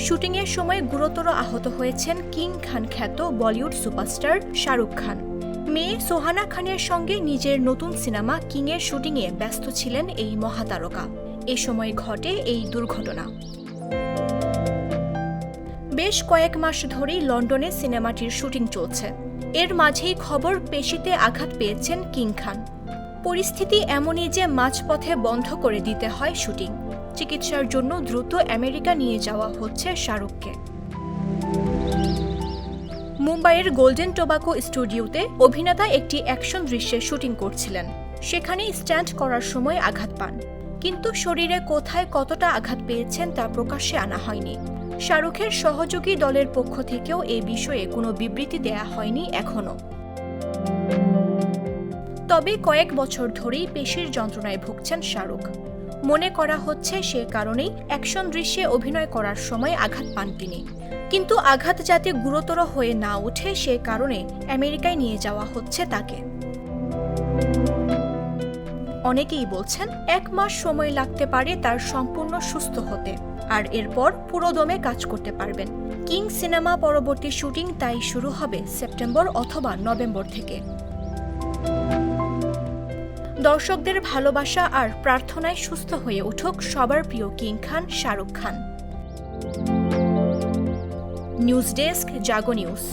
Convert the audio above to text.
শুটিংয়ের সময় গুরুতর আহত হয়েছেন কিং খান খ্যাত বলিউড সুপারস্টার শাহরুখ খান। মেয়ে সোহানা খানের সঙ্গে নিজের নতুন সিনেমা কিংয়ের শুটিংয়ে ব্যস্ত ছিলেন এই মহাতারকা। এ সময় ঘটে এই দুর্ঘটনা। বেশ কয়েক মাস ধরেই লন্ডনে সিনেমাটির শুটিং চলছে। এর মাঝেই খবর পেশিতে আঘাত পেয়েছেন কিং খান। পরিস্থিতি এমনই যে মাঝপথে বন্ধ করে দিতে হয় শুটিং। চিকিৎসার জন্য দ্রুত আমেরিকা নিয়ে যাওয়া হচ্ছে শাহরুখকে। মুম্বাইয়ের গোল্ডেন টোবাকো স্টুডিওতে অভিনেতা একটি অ্যাকশন দৃশ্যের শুটিং করছিলেন। সেখানেই স্ট্যান্ড করার সময় আঘাত পান, কিন্তু শরীরে কোথায় কতটা আঘাত পেয়েছেন তা প্রকাশ্যে আনা হয়নি। শাহরুখের সহযোগী দলের পক্ষ থেকেও এ বিষয়ে কোনো বিবৃতি দেয়া হয়নি এখনো। তবে কয়েক বছর ধরেই পেশির যন্ত্রণায় ভুগছেন শাহরুখ। মনে করা হচ্ছে সে কারণেই অ্যাকশন দৃশ্যে অভিনয় করার সময় আঘাত পান তিনি। কিন্তু আঘাত যাতে গুরুতর হয়ে না ওঠে সে কারণে আমেরিকায় নিয়ে যাওয়া হচ্ছে তাকে। অনেকেই বলছেন 1 মাস সময় লাগতে পারে তার সম্পূর্ণ সুস্থ হতে, আর এরপর পুরোদমে কাজ করতে পারবেন। কিং সিনেমা পরবর্তী শুটিং তাই শুরু হবে সেপ্টেম্বর অথবা নভেম্বর থেকে। দর্শকদের ভালোবাসা আর প্রার্থনায় সুস্থ হয়ে উঠুক সবার প্রিয় king Khan Shahrukh Khan. News desk, জাগো নিউজ।